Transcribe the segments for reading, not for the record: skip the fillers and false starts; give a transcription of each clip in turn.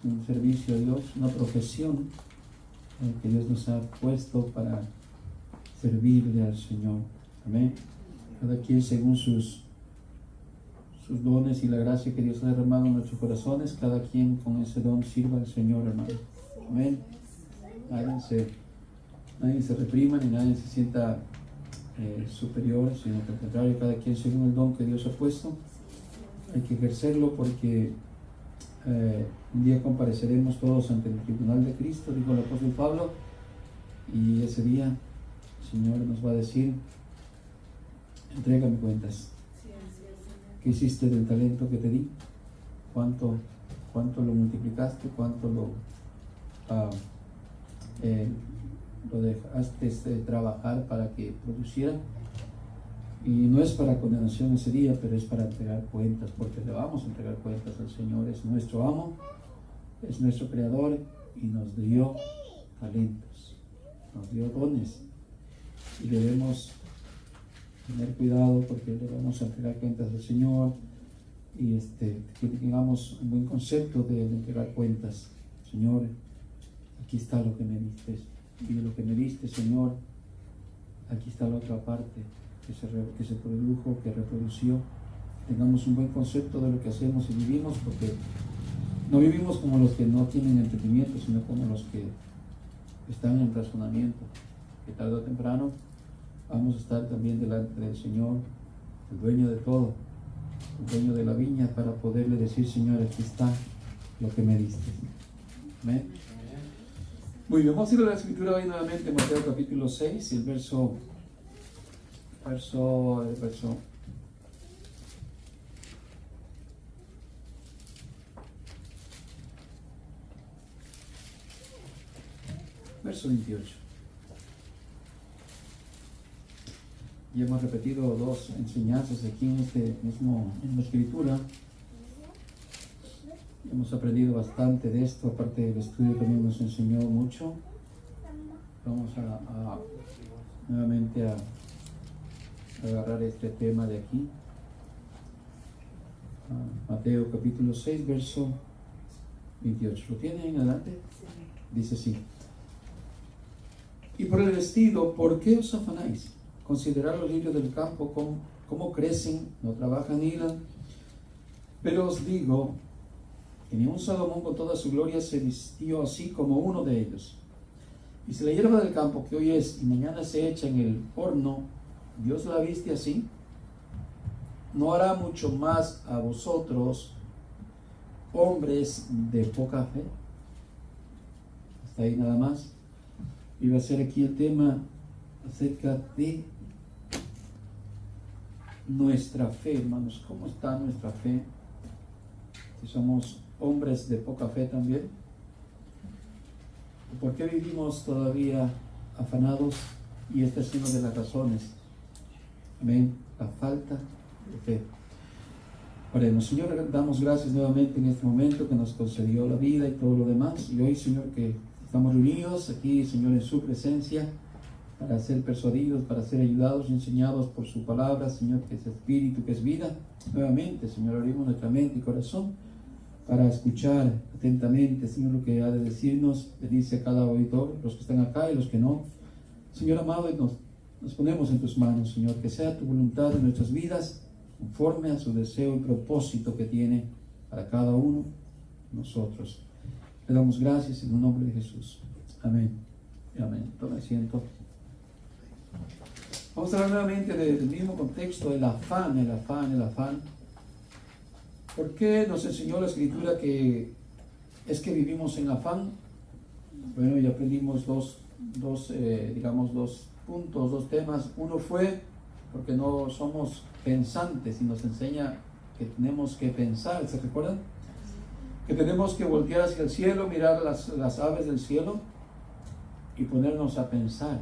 un servicio a Dios, una profesión que Dios nos ha puesto para servirle al Señor. Amén. Cada quien según sus dones y la gracia que Dios ha derramado en nuestros corazones, cada quien con ese don sirva al Señor, hermano. Amén. Nadie se reprima ni nadie se sienta superior, sino que al contrario, cada quien según el don que Dios ha puesto, hay que ejercerlo porque un día compareceremos todos ante el tribunal de Cristo, dijo el apóstol Pablo, y ese día el Señor nos va a decir: entrégame cuentas. ¿Qué hiciste del talento que te di? ¿Cuánto lo multiplicaste? ¿Cuánto lo dejaste trabajar para que produciera? Y no es para condenación ese día, pero es para entregar cuentas, porque le vamos a entregar cuentas al Señor. Es nuestro amo, es nuestro creador y nos dio talentos, nos dio dones, y debemos tener cuidado porque le vamos a entregar cuentas al Señor, y que tengamos un buen concepto de entregar cuentas. Señor, aquí está lo que me diste, y de lo que me diste, Señor, aquí está la otra parte que se produjo, que reprodució. Tengamos un buen concepto de lo que hacemos y vivimos, porque no vivimos como los que no tienen entendimiento, sino como los que están en razonamiento, que tarde o temprano vamos a estar también delante del Señor, el dueño de todo, el dueño de la viña, para poderle decir: Señor, aquí está lo que me diste. Amén. Muy bien, vamos a ir a la escritura hoy nuevamente, Mateo capítulo 6, el verso 28. Y hemos repetido dos enseñanzas aquí en en la escritura. Hemos aprendido bastante de esto, aparte del estudio también nos enseñó mucho. Vamos nuevamente a agarrar este tema de aquí. Mateo capítulo 6, verso 28. ¿Lo tienen en adelante? Sí. Dice así: y por el vestido, ¿por qué os afanáis? Considerad los lirios del campo, cómo crecen, no trabajan ni hilan. Pero os digo que ni un Salomón con toda su gloria se vistió así como uno de ellos. Y si la hierba del campo, que hoy es y mañana se echa en el horno, Dios la viste así, ¿no hará mucho más a vosotros, hombres de poca fe? Hasta ahí nada más. Y va a ser aquí el tema acerca de nuestra fe, hermanos. ¿Cómo está nuestra fe? Si somos hombres de poca fe también. ¿Por qué vivimos todavía afanados? Y esta es una de las razones. Amén. La falta de fe. Oremos. Señor, damos gracias nuevamente en este momento que nos concedió la vida y todo lo demás. Y hoy, Señor, que estamos reunidos aquí, Señor, en su presencia, para ser persuadidos, para ser ayudados y enseñados por su palabra, Señor, que es espíritu, que es vida. Nuevamente, Señor, abrimos nuestra mente y corazón para escuchar atentamente, Señor, lo que ha de decirnos. Bendice a cada auditor, los que están acá y los que no. Señor amado, nos ponemos en tus manos, Señor, que sea tu voluntad en nuestras vidas, conforme a su deseo y propósito que tiene para cada uno de nosotros. Le damos gracias en el nombre de Jesús. Amén. Amén. Tome asiento. Vamos a hablar nuevamente del mismo contexto, el afán. ¿Por qué nos enseñó la Escritura que es que vivimos en afán? Bueno, ya aprendimos dos puntos, dos temas. Uno fue porque no somos pensantes, y nos enseña que tenemos que pensar. ¿Se recuerdan? Que tenemos que voltear hacia el cielo, mirar las aves del cielo y ponernos a pensar.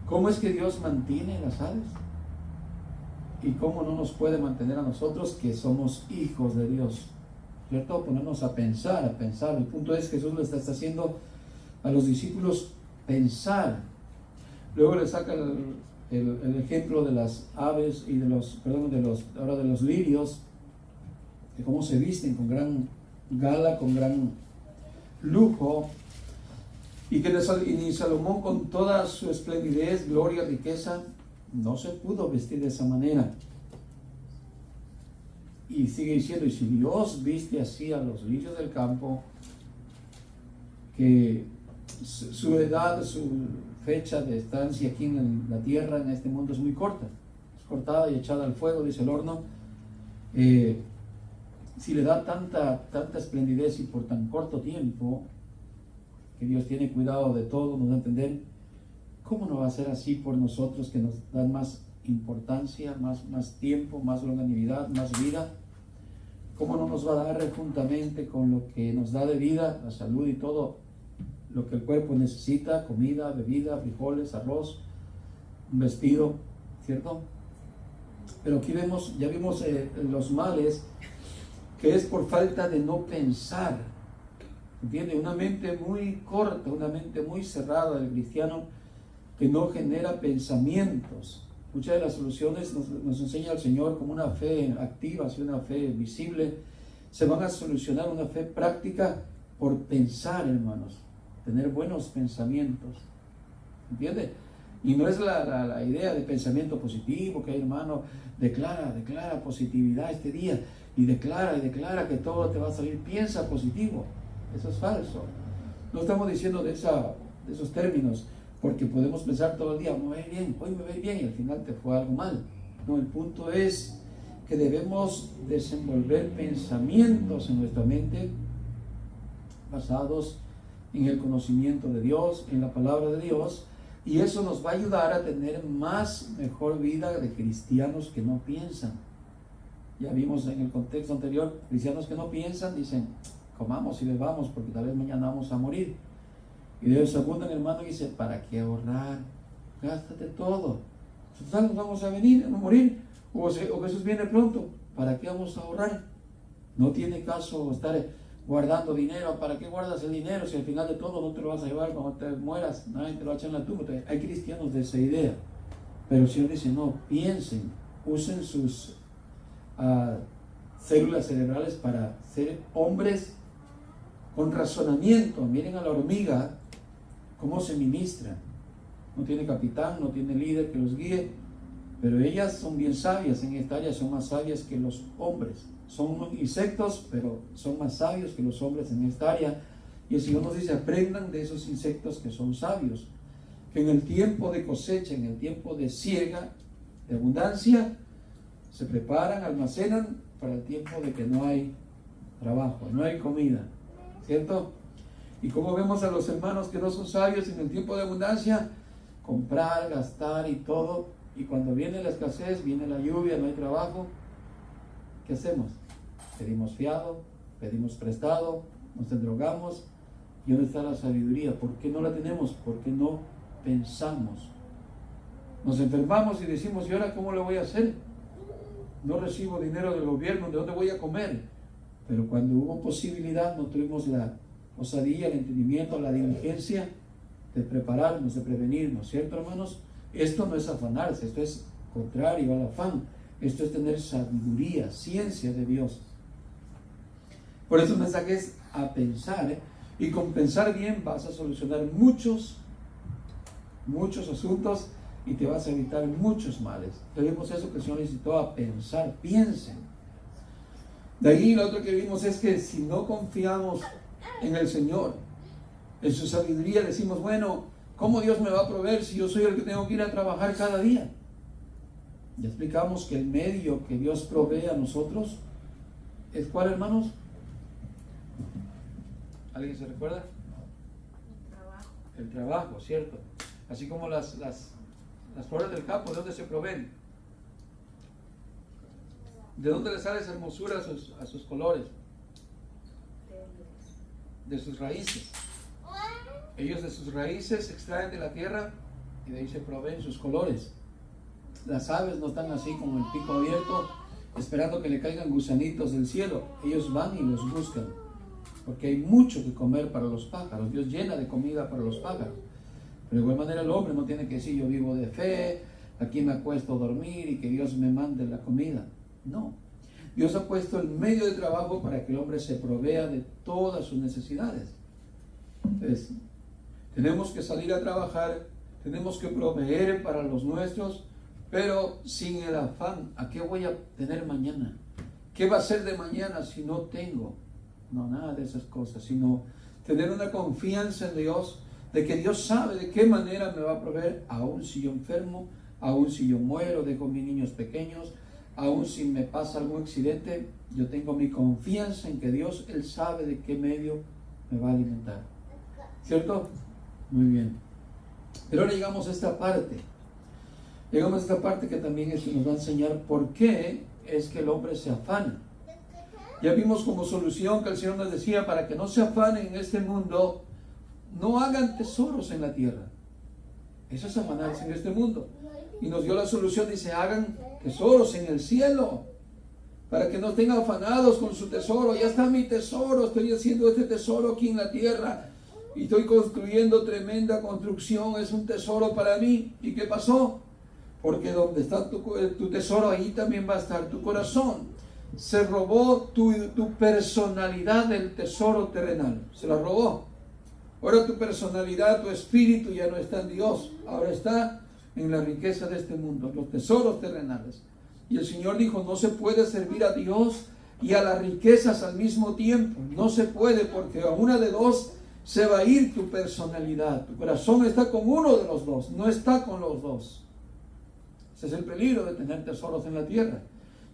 ¿Cómo es que Dios mantiene las aves? ¿Y cómo no nos puede mantener a nosotros que somos hijos de Dios? ¿Cierto? Ponernos a pensar. El punto es que Jesús le está haciendo a los discípulos pensar. Luego le saca el ejemplo de las aves y de los lirios, de cómo se visten con gran gala, con gran lujo, y que ni Salomón con toda su esplendidez, gloria, riqueza, no se pudo vestir de esa manera. Y sigue diciendo, y si Dios viste así a los lirios del campo, que su edad, su fecha de estancia aquí en la tierra, en este mundo, es muy corta, es cortada y echada al fuego, dice el horno. Si le da tanta esplendidez y por tan corto tiempo, que Dios tiene cuidado de todo, nos da a entender, ¿cómo no va a ser así por nosotros, que nos dan más importancia, más tiempo, más longevidad, más vida? ¿Cómo no nos va a dar juntamente con lo que nos da de vida, la salud y todo lo que el cuerpo necesita, comida, bebida, frijoles, arroz, un vestido, ¿cierto? Pero aquí ya vimos los males, que es por falta de no pensar, ¿entiende? Una mente muy corta, una mente muy cerrada del cristiano, que no genera pensamientos. Muchas de las soluciones nos enseña el Señor como una fe activa, si una fe visible, se van a solucionar, una fe práctica, por pensar, hermanos, tener buenos pensamientos, ¿entiende? Y no es la idea de pensamiento positivo, que hermano, declara positividad este día, y declara que todo te va a salir, piensa positivo. Eso es falso. No estamos diciendo de esos términos, porque podemos pensar todo el día, me va a ir bien, hoy me va a ir bien, y al final te fue algo mal. No, el punto es que debemos desenvolver pensamientos en nuestra mente basados en el conocimiento de Dios, en la palabra de Dios, y eso nos va a ayudar a tener mejor vida de cristianos que no piensan. Ya vimos en el contexto anterior, cristianos que no piensan dicen, comamos y bebamos porque tal vez mañana vamos a morir. Y Dios abunda, hermano, y dice, ¿para qué ahorrar? Gástate todo. Total, nos vamos a venir, a morir. O Jesús viene pronto. ¿Para qué vamos a ahorrar? No tiene caso estar guardando dinero. ¿Para qué guardas el dinero si al final de todo no te lo vas a llevar cuando te mueras? Nadie te lo va a echar en la tumba. Hay cristianos de esa idea. Pero el Señor dice, no, piensen, usen sus células cerebrales para ser hombres con razonamiento. Miren a la hormiga, cómo se ministra. No tiene capitán, no tiene líder que los guíe, pero ellas son bien sabias en esta área, son más sabias que los hombres. Son insectos, pero son más sabios que los hombres en esta área. Y el Señor nos dice, aprendan de esos insectos que son sabios, que en el tiempo de cosecha, en el tiempo de siega, de abundancia, se preparan, almacenan para el tiempo de que no hay trabajo, no hay comida, ¿cierto? Y como vemos a los hermanos que no son sabios en el tiempo de abundancia, comprar, gastar y todo, y cuando viene la escasez, viene la lluvia, no hay trabajo, ¿qué hacemos? Pedimos fiado, pedimos prestado, nos endrogamos. ¿Y dónde está la sabiduría? ¿Por qué no la tenemos? Porque no pensamos. Nos enfermamos y decimos, ¿y ahora cómo lo voy a hacer? No recibo dinero del gobierno, ¿de dónde voy a comer? Pero cuando hubo posibilidad, no tuvimos la osadía, el entendimiento, la diligencia de prepararnos, de prevenirnos, ¿cierto, hermanos? Esto no es afanarse, esto es contrario al afán, esto es tener sabiduría, ciencia de Dios. Por eso el mensaje es a pensar, y con pensar bien vas a solucionar muchos asuntos y te vas a evitar muchos males. Vemos eso que el Señor necesitó, a pensar, piensen. De ahí lo otro que vimos es que si no confiamos en el Señor, en su sabiduría, decimos, bueno, ¿cómo Dios me va a proveer si yo soy el que tengo que ir a trabajar cada día? Ya explicamos que el medio que Dios provee a nosotros es ¿cuál, hermanos? ¿Alguien se recuerda? El trabajo, ¿cierto? Así como las flores del campo, ¿de dónde se proveen? ¿De dónde le sale esa hermosura a sus colores? De sus raíces. Ellos de sus raíces extraen de la tierra y de ahí se proveen sus colores. Las aves no están así con el pico abierto esperando que le caigan gusanitos del cielo. Ellos van y los buscan, porque hay mucho que comer para los pájaros. Dios llena de comida para los pájaros. Pero de igual manera el hombre no tiene que decir, yo vivo de fe, aquí me acuesto a dormir y que Dios me mande la comida. No. Dios ha puesto el medio de trabajo para que el hombre se provea de todas sus necesidades. Entonces, tenemos que salir a trabajar, tenemos que proveer para los nuestros, pero sin el afán, ¿a qué voy a tener mañana? ¿Qué va a ser de mañana si no tengo? No, nada de esas cosas, sino tener una confianza en Dios, de que Dios sabe de qué manera me va a proveer, aun si yo enfermo, aun si yo muero, dejo mis niños pequeños, aun si me pasa algún accidente, yo tengo mi confianza en que Dios, Él sabe de qué medio me va a alimentar. ¿Cierto? Muy bien. Pero ahora llegamos a esta parte. Llegamos a esta parte que también nos va a enseñar por qué es que el hombre se afana. Ya vimos como solución que el Señor nos decía, para que no se afanen en este mundo, no hagan tesoros en la tierra. Eso es afanarse en este mundo. Y nos dio la solución, dice, hagan tesoros en el cielo, para que no estén afanados con su tesoro. Ya está mi tesoro, estoy haciendo este tesoro aquí en la tierra, y estoy construyendo tremenda construcción, es un tesoro para mí. ¿Y qué pasó? Porque donde está tu tesoro, ahí también va a estar tu corazón. Se robó tu personalidad del tesoro terrenal, se la robó. Ahora tu personalidad, tu espíritu ya no está en Dios, ahora está en la riqueza de este mundo, los tesoros terrenales. Y el Señor dijo, no se puede servir a Dios y a las riquezas al mismo tiempo. No se puede, porque a una de dos se va a ir tu personalidad. Tu corazón está con uno de los dos, no está con los dos. Ese es el peligro de tener tesoros en la tierra.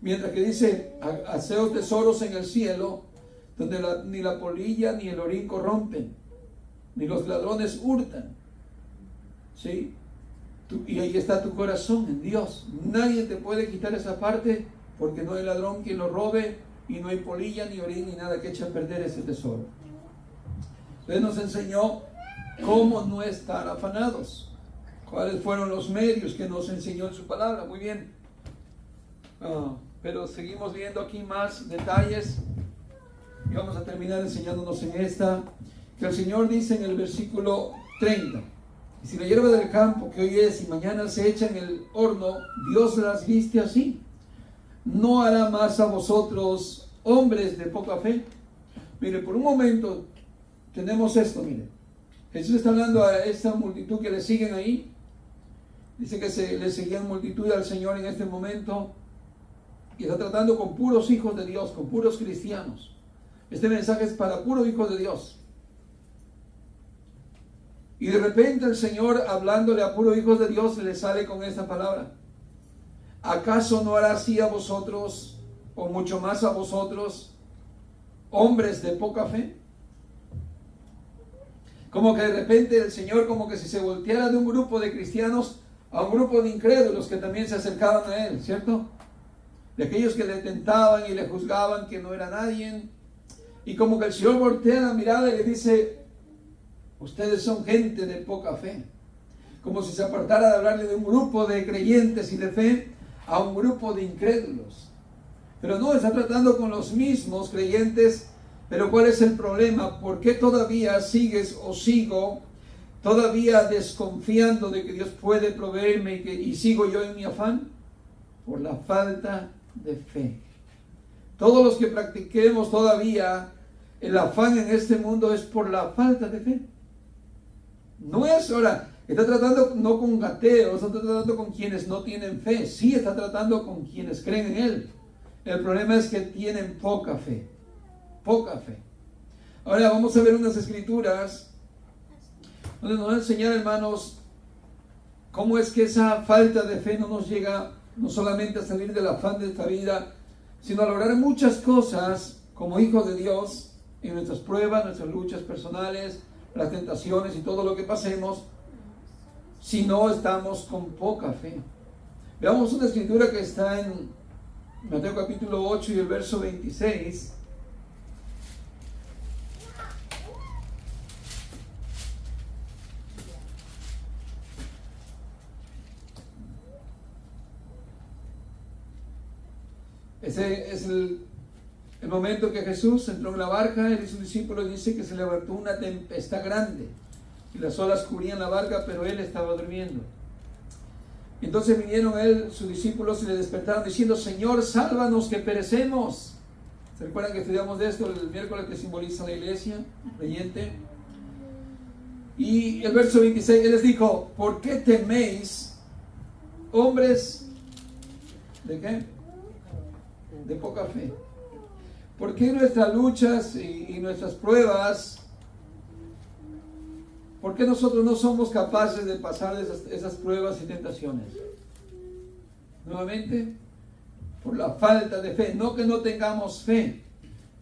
Mientras que dice, haceos tesoros en el cielo, donde ni la polilla ni el orín corrompen, ni los ladrones hurtan. ¿Sí? Y ahí está tu corazón, en Dios. Nadie te puede quitar esa parte, porque no hay ladrón quien lo robe, y no hay polilla, ni orín, ni nada que eche a perder ese tesoro. Entonces nos enseñó cómo no estar afanados. ¿Cuáles fueron los medios que nos enseñó en su palabra? Muy bien. Pero seguimos viendo aquí más detalles. Y vamos a terminar enseñándonos en esta, que el Señor dice en el versículo 30. Y si la hierba del campo que hoy es y mañana se echa en el horno, Dios las viste así, ¿no hará más a vosotros, hombres de poca fe? Mire, por un momento tenemos esto, mire. Jesús está hablando a esta multitud que le siguen ahí. Dice que le seguían multitud al Señor en este momento. Y está tratando con puros hijos de Dios, con puros cristianos. Este mensaje es para puros hijos de Dios. Y de repente el Señor, hablándole a puros hijos de Dios, le sale con esta palabra. ¿Acaso no hará así a vosotros, o mucho más a vosotros, hombres de poca fe? Como que de repente el Señor, como que si se volteara de un grupo de cristianos a un grupo de incrédulos que también se acercaban a Él, ¿cierto? De aquellos que le tentaban y le juzgaban que no era nadie. Y como que el Señor voltea la mirada y le dice, ustedes son gente de poca fe. Como si se apartara de hablarle de un grupo de creyentes y de fe a un grupo de incrédulos. Pero no, está tratando con los mismos creyentes. Pero ¿cuál es el problema? ¿Por qué todavía sigues o sigo todavía desconfiando de que Dios puede proveerme y sigo yo en mi afán? Por la falta de fe. Todos los que practiquemos todavía el afán en este mundo es por la falta de fe. No es ahora, está tratando no con ateos, está tratando con quienes no tienen fe. Sí, está tratando con quienes creen en Él. El problema es que tienen poca fe. Poca fe. Ahora vamos a ver unas escrituras donde nos van a enseñar, hermanos, cómo es que esa falta de fe no nos llega no solamente a salir del afán de esta vida, sino a lograr muchas cosas como hijos de Dios en nuestras pruebas, nuestras luchas personales, las tentaciones y todo lo que pasemos, si no estamos con poca fe. Veamos una escritura que está en Mateo capítulo 8 y el verso 26. Ese es el momento que Jesús entró en la barca, él y sus discípulos, dice que se levantó una tempestad grande y las olas cubrían la barca, pero él estaba durmiendo. Entonces vinieron él, sus discípulos, y le despertaron diciendo, Señor, sálvanos que perecemos. ¿Se recuerdan que estudiamos de esto el miércoles que simboliza la iglesia, creyente? Y el verso 26, Él les dijo, ¿por qué teméis, hombres, ¿de qué? De poca fe. ¿Por qué nuestras luchas y nuestras pruebas, por qué nosotros no somos capaces de pasar esas pruebas y tentaciones? Nuevamente, por la falta de fe. No que no tengamos fe.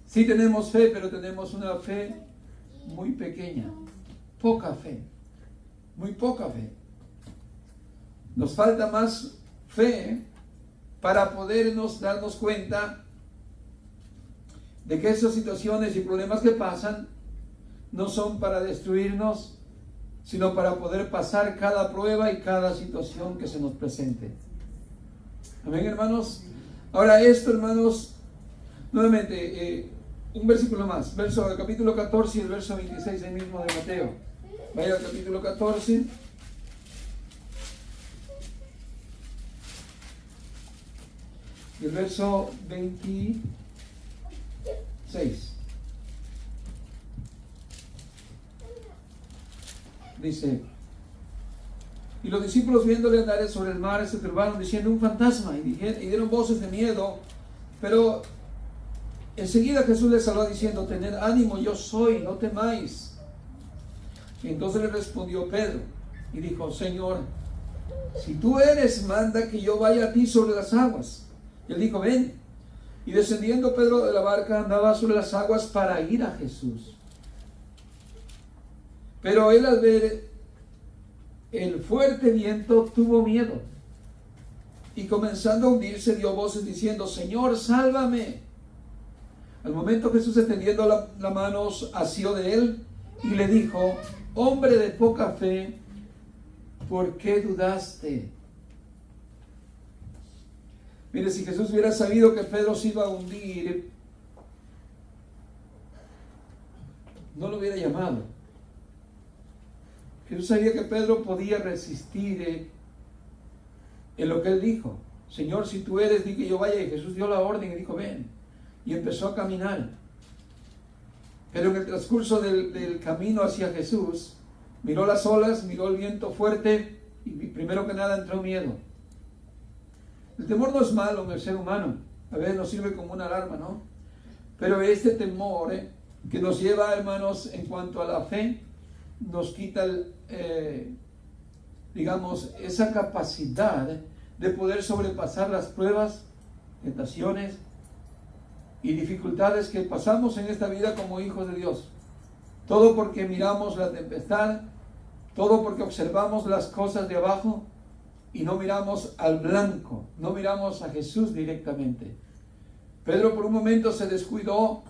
Sí tenemos fe, pero tenemos una fe muy pequeña. Poca fe. Muy poca fe. Nos falta más fe para podernos darnos cuenta de que esas situaciones y problemas que pasan no son para destruirnos, sino para poder pasar cada prueba y cada situación que se nos presente. Amén, hermanos. Ahora esto, hermanos, nuevamente, un versículo más, capítulo 14 y el verso 26 ahí mismo de Mateo. Vaya al capítulo 14. Y el verso 26. Dice, y los discípulos viéndole andar sobre el mar se turbaron diciendo un fantasma, y dieron voces de miedo, pero enseguida Jesús les habló diciendo, tened ánimo, yo soy, no temáis. Y entonces le respondió Pedro y dijo, Señor, si tú eres, manda que yo vaya a ti sobre las aguas. Y él dijo, ven. Y descendiendo Pedro de la barca andaba sobre las aguas para ir a Jesús. Pero él, al ver el fuerte viento, tuvo miedo, y comenzando a hundirse dio voces diciendo, Señor, sálvame. Al momento Jesús, extendiendo la mano, asió de él y le dijo, hombre de poca fe, ¿por qué dudaste? Mire, si Jesús hubiera sabido que Pedro se iba a hundir, no lo hubiera llamado. Jesús sabía que Pedro podía resistir en lo que él dijo. Señor, si tú eres, di que yo vaya. Y Jesús dio la orden y dijo, ven. Y empezó a caminar. Pero en el transcurso del camino hacia Jesús, miró las olas, miró el viento fuerte y primero que nada entró miedo. El temor no es malo en el ser humano. A veces nos sirve como una alarma, ¿no? Pero este temor que nos lleva, hermanos, en cuanto a la fe, nos quita, esa capacidad de poder sobrepasar las pruebas, tentaciones y dificultades que pasamos en esta vida como hijos de Dios. Todo porque miramos la tempestad, todo porque observamos las cosas de abajo y no miramos al blanco, no miramos a Jesús directamente. Pedro por un momento se descuidó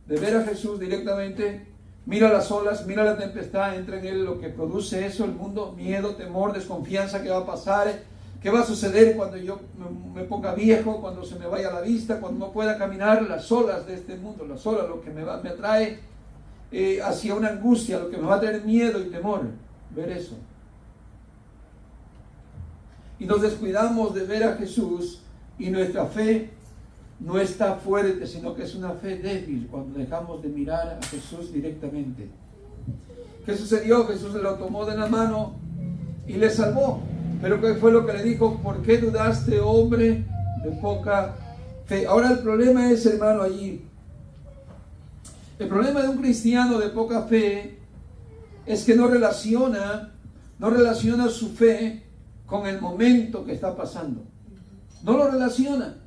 de ver a Jesús directamente. Mira las olas, mira la tempestad, entra en él lo que produce eso, el mundo, miedo, temor, desconfianza, ¿qué va a pasar? ¿Qué va a suceder cuando yo me ponga viejo, cuando se me vaya la vista, cuando no pueda caminar? Las olas de este mundo, las olas, lo que me atrae hacia una angustia, lo que me va a traer miedo y temor, ver eso. Y nos descuidamos de ver a Jesús y nuestra fe no está fuerte, sino que es una fe débil cuando dejamos de mirar a Jesús directamente. ¿Qué sucedió? Jesús lo tomó de la mano y le salvó. Pero ¿qué fue lo que le dijo? ¿Por qué dudaste, hombre de poca fe? Ahora el problema es, hermano, allí. El problema de un cristiano de poca fe es que no relaciona su fe con el momento que está pasando. No lo relaciona.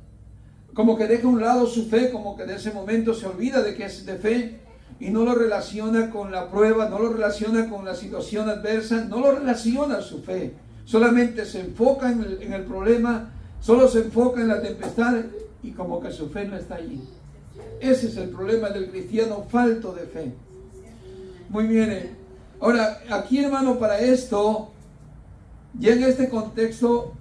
Como que deja a un lado su fe, como que de ese momento se olvida de que es de fe y no lo relaciona con la prueba, no lo relaciona con la situación adversa, no lo relaciona su fe. Solamente se enfoca en el problema, solo se enfoca en la tempestad y como que su fe no está allí. Ese es el problema del cristiano falto de fe. Muy bien. Ahora, aquí, hermano, para esto, ya en este contexto,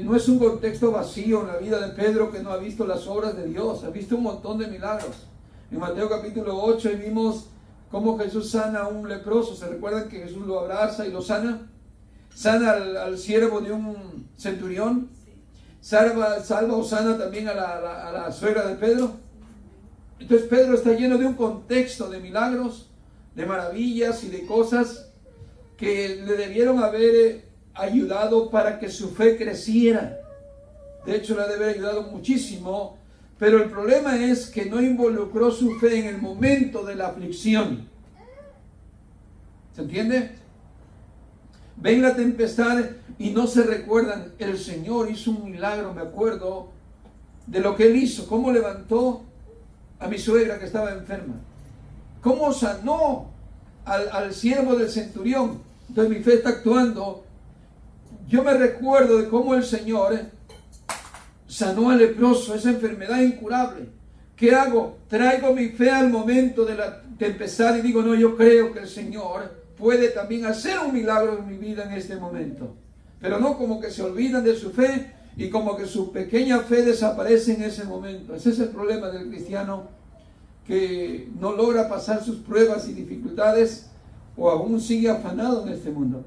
no es un contexto vacío en la vida de Pedro que no ha visto las obras de Dios, ha visto un montón de milagros. En Mateo capítulo 8 vimos cómo Jesús sana a un leproso. ¿Se recuerdan que Jesús lo abraza y lo sana? Sana al siervo de un centurión. Salva o sana también a la suegra de Pedro. Entonces Pedro está lleno de un contexto de milagros, de maravillas y de cosas que le debieron haber ayudado para que su fe creciera. De hecho, le ha de haber ayudado muchísimo, pero el problema es que no involucró su fe en el momento de la aflicción. ¿Se entiende? Ven la tempestad y no se recuerdan. El Señor hizo un milagro, me acuerdo de lo que Él hizo, cómo levantó a mi suegra que estaba enferma, cómo sanó al siervo del centurión. Entonces mi fe está actuando. Yo me recuerdo de cómo el Señor sanó al leproso, esa enfermedad incurable. ¿Qué hago? Traigo mi fe al momento de la tempestad y digo, no, yo creo que el Señor puede también hacer un milagro en mi vida en este momento. Pero no como que se olvidan de su fe y como que su pequeña fe desaparece en ese momento. Ese es el problema del cristiano, que no logra pasar sus pruebas y dificultades o aún sigue afanado en este mundo.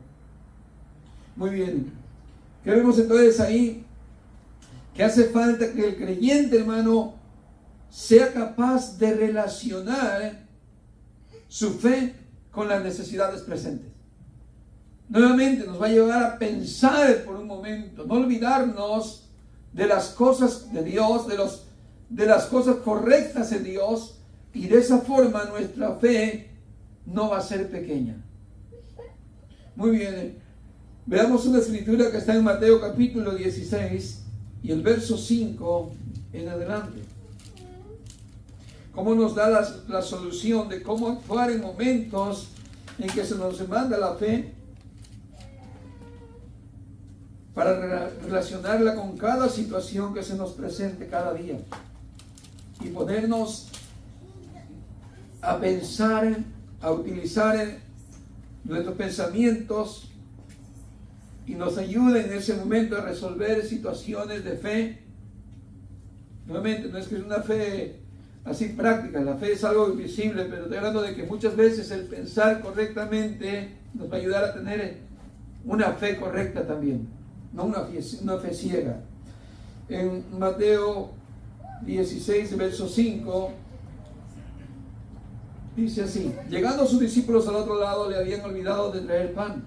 Muy bien. ¿Qué vemos entonces ahí? Que hace falta que el creyente, hermano, sea capaz de relacionar su fe con las necesidades presentes. Nuevamente nos va a llevar a pensar por un momento, no olvidarnos de las cosas de Dios, de las cosas correctas en Dios, y de esa forma nuestra fe no va a ser pequeña. Muy bien, veamos una escritura que está en Mateo capítulo 16 y el verso 5 en adelante. Cómo nos da la solución de cómo actuar en momentos en que se nos demanda la fe, para relacionarla con cada situación que se nos presente cada día y ponernos a pensar, a utilizar nuestros pensamientos y nos ayude en ese momento a resolver situaciones de fe. Nuevamente, no es que es una fe así práctica, la fe es algo invisible, pero estoy hablando de que muchas veces el pensar correctamente nos va a ayudar a tener una fe correcta también, no una fe ciega. En Mateo 16, verso 5, dice así: llegando sus discípulos al otro lado, le habían olvidado de traer pan.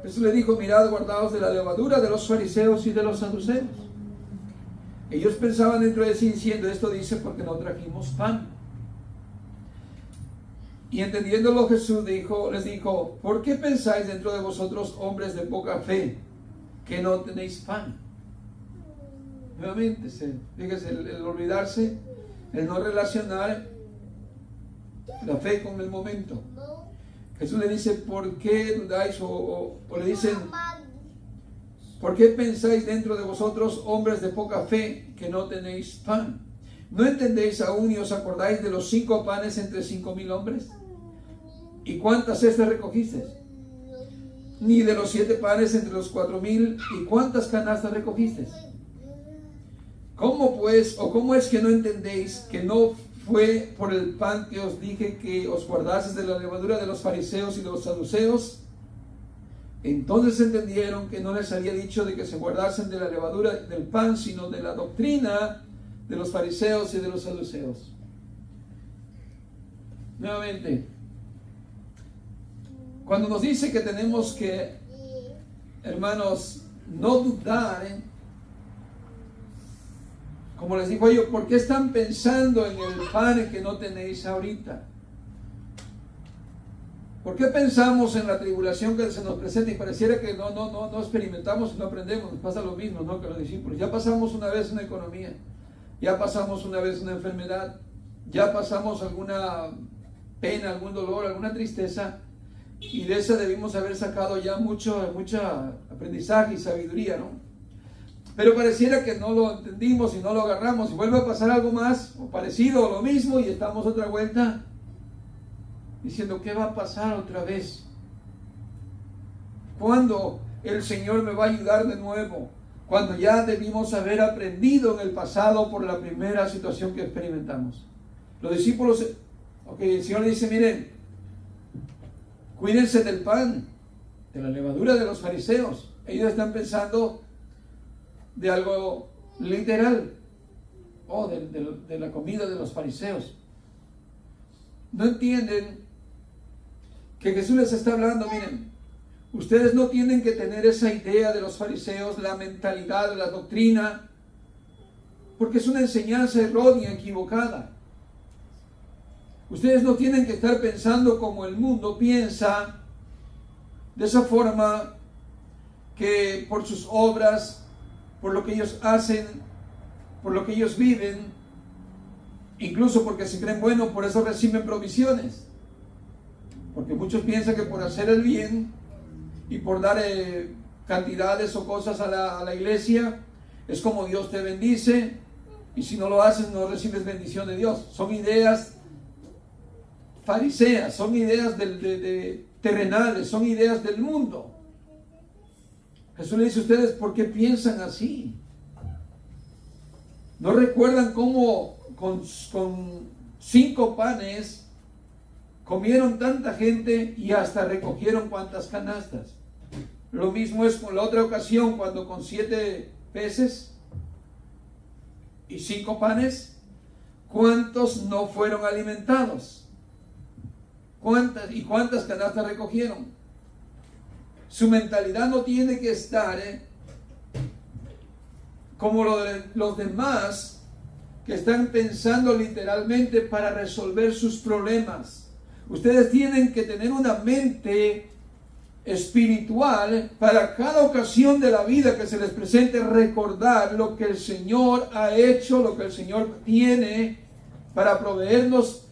Jesús le dijo: mirad, guardaos de la levadura de los fariseos y de los saduceos. Ellos pensaban dentro de sí diciendo: esto dice porque no trajimos pan. Y entendiéndolo Jesús les dijo: ¿por qué pensáis dentro de vosotros, hombres de poca fe, que no tenéis pan? Nuevamente, fíjese, el olvidarse, el no relacionar la fe con el momento. Jesús le dice: ¿por qué dudáis? O le dicen: ¿por qué pensáis dentro de vosotros, hombres de poca fe, que no tenéis pan? ¿No entendéis aún y os acordáis de los 5 panes entre 5,000 hombres? ¿Y cuántas cestas recogisteis? Ni de los 7 panes entre los 4,000, ¿y cuántas canastas recogisteis? ¿Cómo pues, o cómo es que no entendéis que no fue por el pan que os dije que os guardaseis de la levadura de los fariseos y de los saduceos? Entonces entendieron que no les había dicho de que se guardasen de la levadura del pan, sino de la doctrina de los fariseos y de los saduceos. Nuevamente, cuando nos dice que tenemos que, hermanos, no dudar, como les digo yo, ¿por qué están pensando en el pan que no tenéis ahorita? ¿Por qué pensamos en la tribulación que se nos presenta y pareciera que no experimentamos y no aprendemos? Nos pasa lo mismo, ¿no?, que los discípulos. Ya pasamos una vez una economía, ya pasamos una vez una enfermedad, ya pasamos alguna pena, algún dolor, alguna tristeza, y de esa debimos haber sacado ya mucho aprendizaje y sabiduría, ¿no? Pero pareciera que no lo entendimos y no lo agarramos, y vuelve a pasar algo más o parecido o lo mismo, y estamos otra vuelta diciendo: ¿qué va a pasar otra vez? ¿Cuándo el Señor me va a ayudar de nuevo? Cuando ya debimos haber aprendido en el pasado por la primera situación que experimentamos. Los discípulos, el Señor le dice: miren, cuídense del pan, de la levadura de los fariseos. Ellos están pensando de algo literal, de la comida de los fariseos. No entienden que Jesús les está hablando, miren, ustedes no tienen que tener esa idea de los fariseos, la mentalidad de la doctrina, porque es una enseñanza errónea, equivocada. Ustedes no tienen que estar pensando como el mundo piensa, de esa forma que por sus obras, por lo que ellos hacen, por lo que ellos viven, incluso porque se creen buenos, por eso reciben provisiones. Porque muchos piensan que por hacer el bien y por dar cantidades o cosas a la iglesia, es como Dios te bendice, y si no lo haces no recibes bendición de Dios. Son ideas fariseas, son ideas terrenales, son ideas del mundo. Jesús le dice a ustedes, ¿por qué piensan así? ¿No recuerdan cómo con 5 panes comieron tanta gente y hasta recogieron cuantas canastas? Lo mismo es con la otra ocasión, cuando con 7 peces y 5 panes, ¿cuántos no fueron alimentados? ¿Cuántas canastas recogieron? Su mentalidad no tiene que estar como los demás, que están pensando literalmente para resolver sus problemas. Ustedes tienen que tener una mente espiritual para cada ocasión de la vida que se les presente, recordar lo que el Señor ha hecho, lo que el Señor tiene para proveernos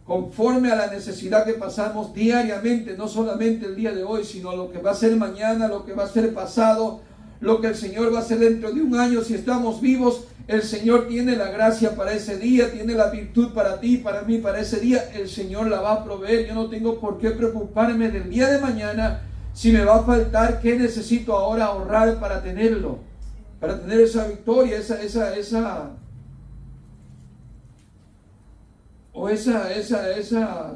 conforme a la necesidad que pasamos diariamente, no solamente el día de hoy, sino lo que va a ser mañana, lo que va a ser pasado, lo que el Señor va a hacer dentro de un año. Si estamos vivos, el Señor tiene la gracia para ese día, tiene la virtud para ti, para mí, para ese día. El Señor la va a proveer. Yo no tengo por qué preocuparme del día de mañana, si me va a faltar, ¿qué necesito ahora ahorrar para tenerlo? Para tener esa victoria, esa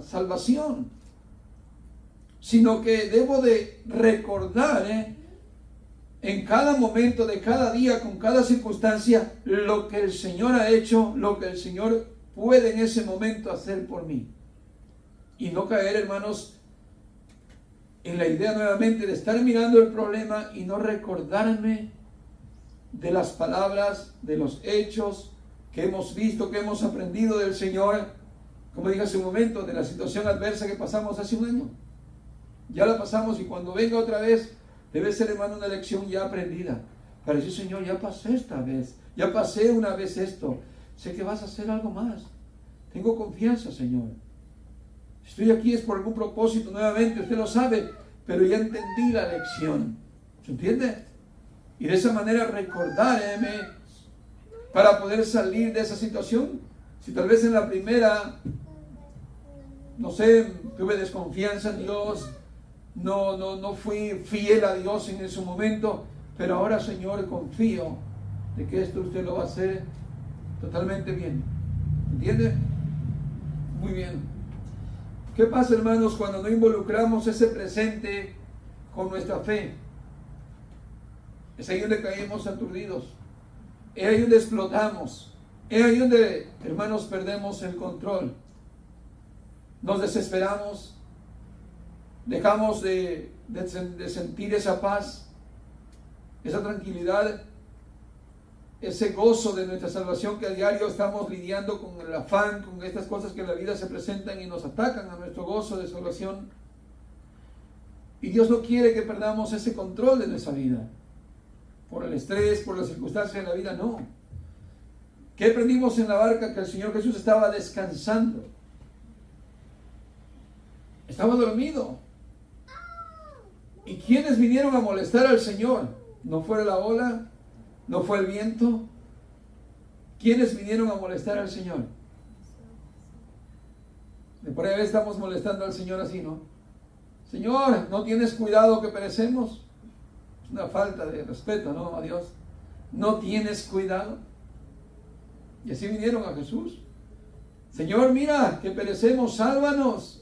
salvación. Sino que debo de recordar en cada momento de cada día, con cada circunstancia, lo que el Señor ha hecho, lo que el Señor puede en ese momento hacer por mí. Y no caer, hermanos, en la idea nuevamente de estar mirando el problema y no recordarme de las palabras, de los hechos que hemos visto, que hemos aprendido del Señor, como dije hace un momento, de la situación adversa que pasamos hace un año. Ya la pasamos, y cuando venga otra vez, debe ser, hermano, una lección ya aprendida. Para decir, Señor, ya pasé esta vez, ya pasé una vez esto, sé que vas a hacer algo más. Tengo confianza, Señor. Estoy aquí es por algún propósito, nuevamente, usted lo sabe, pero ya entendí la lección. ¿Se entiende? Y de esa manera recordarme para poder salir de esa situación. Si tal vez en la primera, no sé, tuve desconfianza en Dios, no fui fiel a Dios en ese momento, pero ahora, Señor, confío de que esto usted lo va a hacer totalmente bien. ¿Entiende? Muy bien. ¿Qué pasa, hermanos, cuando no involucramos ese presente con nuestra fe? Es ahí donde caemos aturdidos. Es ahí donde explotamos. Es ahí donde, hermanos, perdemos el control. Nos desesperamos. Dejamos de sentir esa paz, esa tranquilidad, ese gozo de nuestra salvación, que a diario estamos lidiando con el afán, con estas cosas que en la vida se presentan y nos atacan a nuestro gozo de salvación. Y Dios no quiere que perdamos ese control de nuestra vida, por el estrés, por las circunstancias de la vida, no. ¿Qué aprendimos en la barca? Que el Señor Jesús estaba descansando. Estaba dormido. ¿Y quiénes vinieron a molestar al Señor? ¿No fue la ola? ¿No fue el viento? ¿Quiénes vinieron a molestar al Señor? De por ahí estamos molestando al Señor así, ¿no? Señor, ¿no tienes cuidado que perecemos? Es una falta de respeto, ¿no? A Dios. ¿No tienes cuidado? Y así vinieron a Jesús. Señor, mira, que perecemos, sálvanos.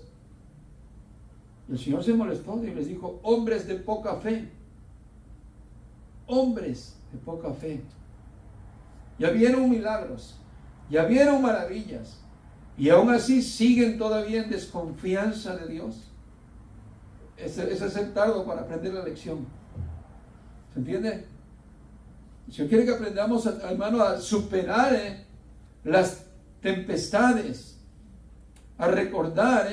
Y el Señor se molestó y les dijo, hombres de poca fe. Hombres de poca fe. Ya vieron milagros, ya vieron maravillas, y aún así siguen todavía en desconfianza de Dios. es ser tardo para aprender la lección. ¿Se entiende? Si Dios quiere que aprendamos, hermano, a superar las tempestades, a recordar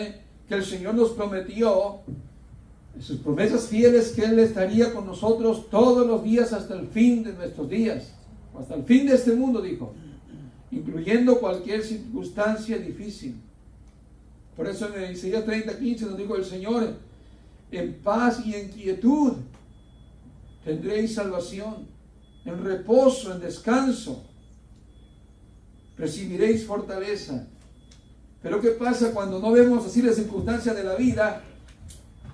que el Señor nos prometió sus promesas fieles, que Él estaría con nosotros todos los días hasta el fin de nuestros días, hasta el fin de este mundo, dijo, incluyendo cualquier circunstancia difícil. Por eso en Isaías 30:15 nos dijo el Señor: en paz y en quietud tendréis salvación, en reposo, en descanso recibiréis fortaleza. Pero ¿qué pasa cuando no vemos así las circunstancias de la vida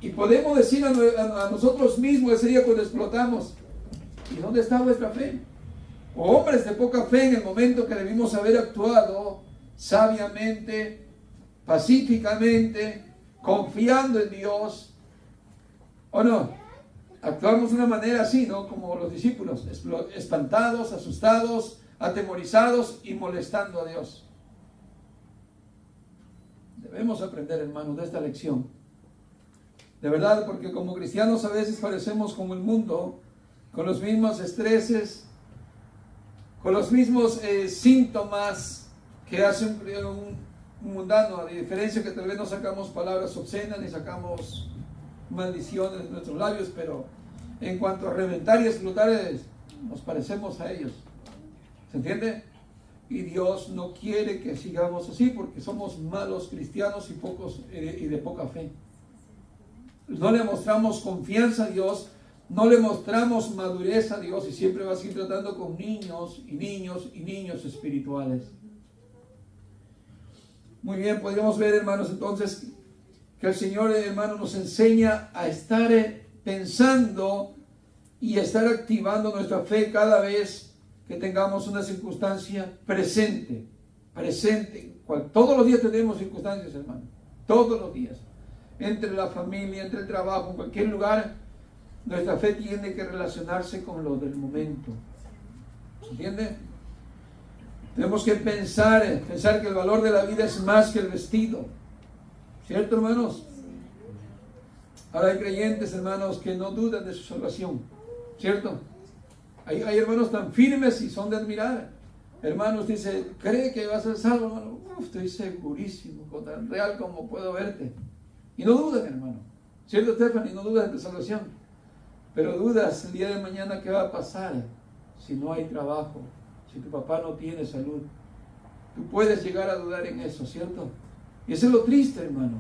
y podemos decir a nosotros mismos, ese día cuando explotamos: ¿y dónde está vuestra fe? O hombres de poca fe, en el momento que debimos haber actuado sabiamente, pacíficamente, confiando en Dios, ¿o no? Actuamos de una manera así, ¿no? Como los discípulos, espantados, asustados, atemorizados y molestando a Dios. Debemos aprender, hermanos, de esta lección. De verdad, porque como cristianos a veces parecemos como el mundo, con los mismos estreses, con los mismos síntomas que hace un mundano, a diferencia que tal vez no sacamos palabras obscenas ni sacamos maldiciones de nuestros labios, pero en cuanto a reventar y explotar, nos parecemos a ellos. ¿Se entiende? Y Dios no quiere que sigamos así, porque somos malos cristianos y de poca fe. No le mostramos confianza a Dios, no le mostramos madurez a Dios, y siempre va a seguir tratando con niños y niños y niños espirituales. Muy bien, podríamos ver, hermanos, entonces, que el Señor, hermano, nos enseña a estar pensando y a estar activando nuestra fe cada vez que tengamos una circunstancia presente. Todos los días tenemos circunstancias, hermano. Todos los días. Entre la familia, entre el trabajo, en cualquier lugar, nuestra fe tiene que relacionarse con lo del momento. ¿Se entiende? Tenemos que pensar que el valor de la vida es más que el vestido. ¿Cierto, hermanos? Ahora hay creyentes, hermanos, que no dudan de su salvación. ¿Cierto? Hay hermanos tan firmes y son de admirar. Hermanos, dice: ¿cree que va a ser salvo, hermano? Estoy segurísimo, con tan real como puedo verte. Y no dudan, hermano. ¿Cierto, Stephanie? No dudas de tu salvación. Pero dudas el día de mañana qué va a pasar si no hay trabajo, si tu papá no tiene salud. Tú puedes llegar a dudar en eso, ¿cierto? Y eso es lo triste, hermano.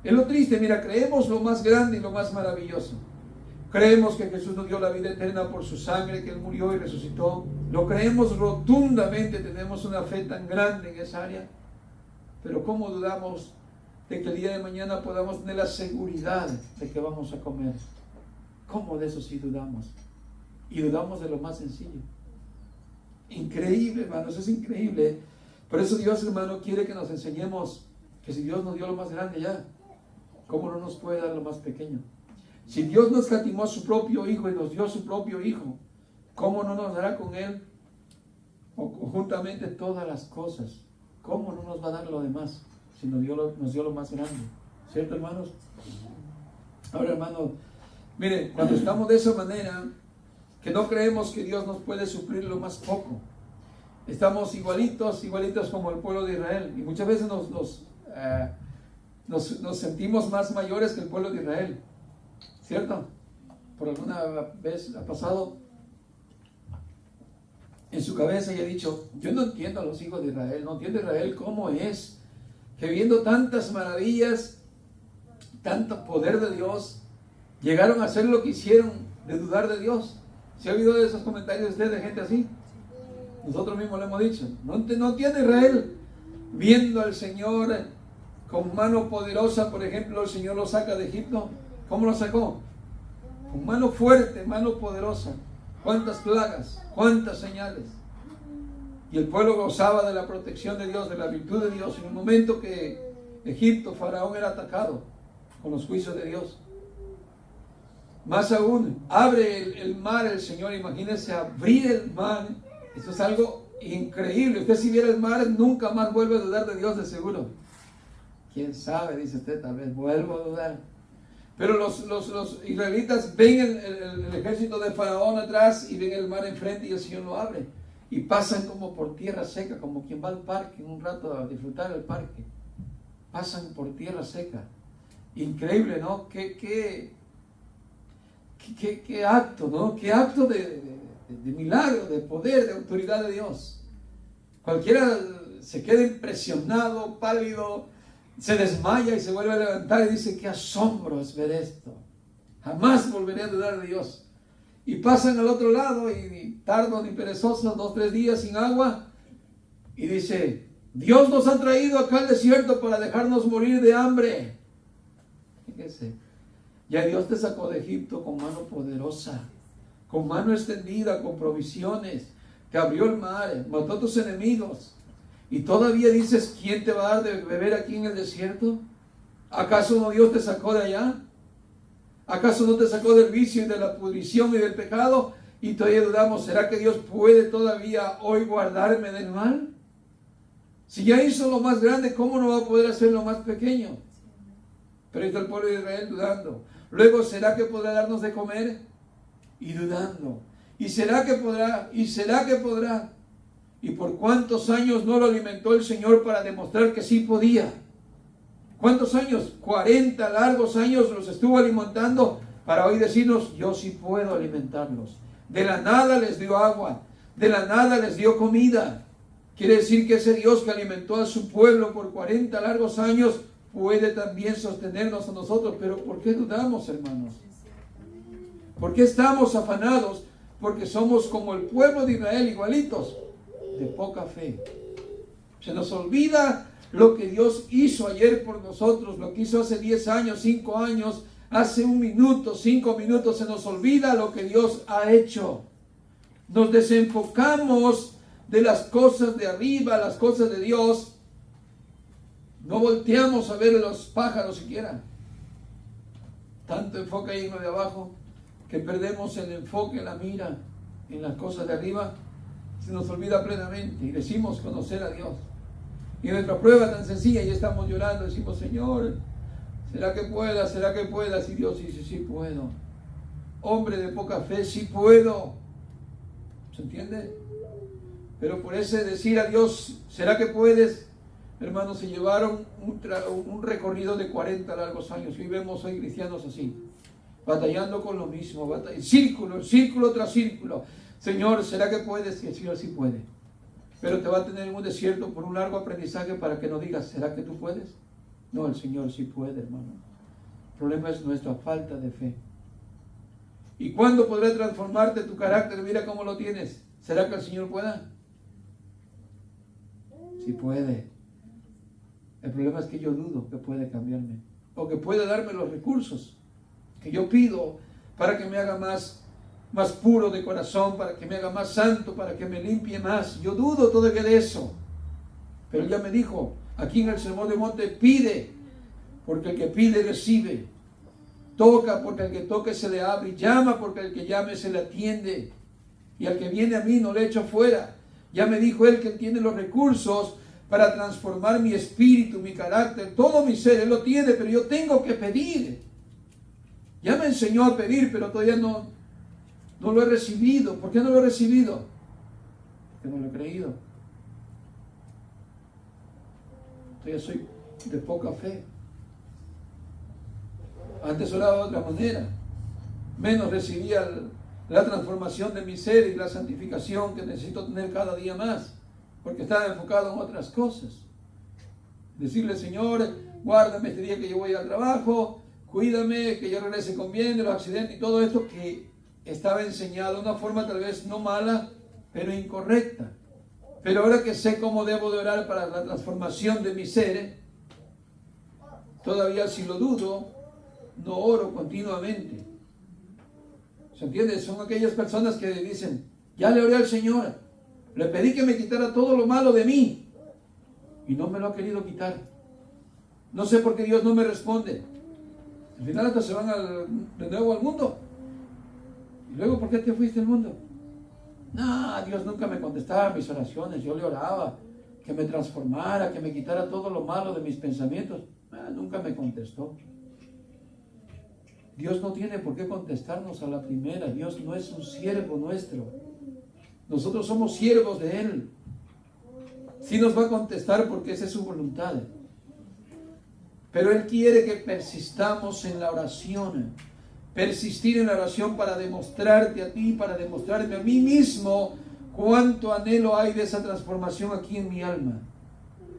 Es lo triste. Mira, creemos lo más grande y lo más maravilloso. Creemos que Jesús nos dio la vida eterna por su sangre, que Él murió y resucitó. Lo creemos rotundamente, tenemos una fe tan grande en esa área. Pero ¿cómo dudamos de que el día de mañana podamos tener la seguridad de que vamos a comer? ¿Cómo de eso sí dudamos? Y dudamos de lo más sencillo. Increíble, hermanos, es increíble. Por eso Dios, hermano, quiere que nos enseñemos que si Dios nos dio lo más grande ya, ¿cómo no nos puede dar lo más pequeño? Si Dios nos escatimó a su propio Hijo y nos dio a su propio Hijo, ¿cómo no nos dará con Él o conjuntamente todas las cosas? ¿Cómo no nos va a dar lo demás si nos dio lo más grande? ¿Cierto, hermanos? Ahora, hermanos, miren, cuando estamos de esa manera, que no creemos que Dios nos puede suplir lo más poco, estamos igualitos como el pueblo de Israel, y muchas veces nos sentimos más mayores que el pueblo de Israel, ¿cierto? Por alguna vez ha pasado en su cabeza y ha dicho: yo no entiendo a los hijos de Israel, no entiendo a Israel cómo es que viendo tantas maravillas, tanto poder de Dios, llegaron a hacer lo que hicieron, de dudar de Dios. ¿Se ha oído de esos comentarios de usted, de gente así? Nosotros mismos lo hemos dicho. No entiende Israel, viendo al Señor con mano poderosa. Por ejemplo, el Señor lo saca de Egipto. ¿Cómo lo sacó? Con mano fuerte, mano poderosa. ¿Cuántas plagas? ¿Cuántas señales? Y el pueblo gozaba de la protección de Dios, de la virtud de Dios, en el momento que Egipto, Faraón, era atacado con los juicios de Dios. Más aún, abre el mar el Señor. Imagínense abrir el mar. Eso es algo increíble. Usted, si viera el mar, nunca más vuelve a dudar de Dios, de seguro. ¿Quién sabe? Dice usted, tal vez vuelvo a dudar. Pero los israelitas ven el ejército de Faraón atrás y ven el mar enfrente y el Señor lo abre. Y pasan como por tierra seca, como quien va al parque en un rato a disfrutar del parque. Pasan por tierra seca. Increíble, ¿no? Qué acto, ¿no? Qué acto de milagro, de poder, de autoridad de Dios. Cualquiera se queda impresionado, pálido, se desmaya y se vuelve a levantar y dice: qué asombro es ver esto. Jamás volveré a dudar de Dios. Y pasan al otro lado y tardo ni perezoso, 2 o 3 días sin agua. Y dice: Dios nos ha traído acá al desierto para dejarnos morir de hambre. Fíjese, ya Dios te sacó de Egipto con mano poderosa, con mano extendida, con provisiones. Te abrió el mar, mató a tus enemigos. Y todavía dices: ¿quién te va a dar de beber aquí en el desierto? ¿Acaso no Dios te sacó de allá? ¿Acaso no te sacó del vicio y de la pudrición y del pecado? Y todavía dudamos: ¿será que Dios puede todavía hoy guardarme del mal? Si ya hizo lo más grande, ¿cómo no va a poder hacer lo más pequeño? Pero ahí está el pueblo de Israel dudando. Luego, ¿será que podrá darnos de comer? Y dudando. ¿Y será que podrá? ¿Y será que podrá? ¿Y por cuántos años no lo alimentó el Señor para demostrar que sí podía? ¿Cuántos años? 40 largos años los estuvo alimentando para hoy decirnos: yo sí puedo alimentarlos. De la nada les dio agua, de la nada les dio comida. Quiere decir que ese Dios que alimentó a su pueblo por 40 largos años puede también sostenernos a nosotros. Pero ¿por qué dudamos, hermanos? ¿Por qué estamos afanados? Porque somos como el pueblo de Israel, igualitos, de poca fe. Se nos olvida lo que Dios hizo ayer por nosotros, lo que hizo hace 10 años, 5 años, hace 1 minuto, 5 minutos. Se nos olvida lo que Dios ha hecho. Nos desenfocamos de las cosas de arriba, las cosas de Dios. No volteamos a ver a los pájaros siquiera. Tanto enfoque ahí en lo de abajo que perdemos el enfoque, la mira en las cosas de arriba. Se nos olvida plenamente y decimos conocer a Dios. Y nuestra prueba tan sencilla, y estamos llorando, decimos: Señor, ¿será que pueda? ¿Será que pueda? Si Dios dice: sí puedo. Hombre de poca fe, sí puedo. ¿Se entiende? Pero por ese decir a Dios: ¿será que puedes? Hermanos, se llevaron un recorrido de 40 largos años. Y vemos hoy cristianos así, batallando con lo mismo, círculo tras círculo. Señor, ¿será que puedes? Y el Señor sí puede. Pero te va a tener en un desierto por un largo aprendizaje para que no digas: ¿será que tú puedes? No, el Señor sí puede, hermano. El problema es nuestra falta de fe. ¿Y cuándo podrá transformarte tu carácter? Mira cómo lo tienes. ¿Será que el Señor pueda? Sí puede. El problema es que yo dudo que puede cambiarme, o que puede darme los recursos que yo pido para que me haga más puro de corazón, para que me haga más santo, para que me limpie más. Yo dudo todavía de eso. Pero Él ya me dijo aquí en el Sermón del Monte: pide, porque el que pide recibe. Toca, porque al que toque se le abre. Llama, porque al que llame se le atiende. Y al que viene a mí no le echo fuera. Ya me dijo Él que Él tiene los recursos para transformar mi espíritu, mi carácter, todo mi ser. Él lo tiene, pero yo tengo que pedir. Ya me enseñó a pedir, pero todavía no lo he recibido. ¿Por qué no lo he recibido? Porque no lo he creído. Todavía soy de poca fe. Antes oraba de otra manera. Menos recibía la transformación de mi ser y la santificación que necesito tener cada día más. Porque estaba enfocado en otras cosas. Decirle: Señor, guárdame este día que yo voy al trabajo, cuídame, que yo regrese con bien de los accidentes y todo esto que estaba enseñado de una forma tal vez no mala, pero incorrecta. Pero ahora que sé cómo debo de orar para la transformación de mi ser, todavía si lo dudo, no oro continuamente. ¿Se entiende? Son aquellas personas que dicen: ya le oré al Señor, le pedí que me quitara todo lo malo de mí y no me lo ha querido quitar. No sé por qué Dios no me responde. Al final hasta se van de nuevo al mundo. Y luego, ¿por qué te fuiste al mundo? No, Dios nunca me contestaba mis oraciones. Yo le oraba que me transformara, que me quitara todo lo malo de mis pensamientos. Nunca me contestó. Dios no tiene por qué contestarnos a la primera. Dios no es un siervo nuestro. Nosotros somos siervos de Él. Sí nos va a contestar porque esa es su voluntad. Pero Él quiere que persistamos en la oración. Persistir en la oración para demostrarte a ti, para demostrarme a mí mismo cuánto anhelo hay de esa transformación aquí en mi alma.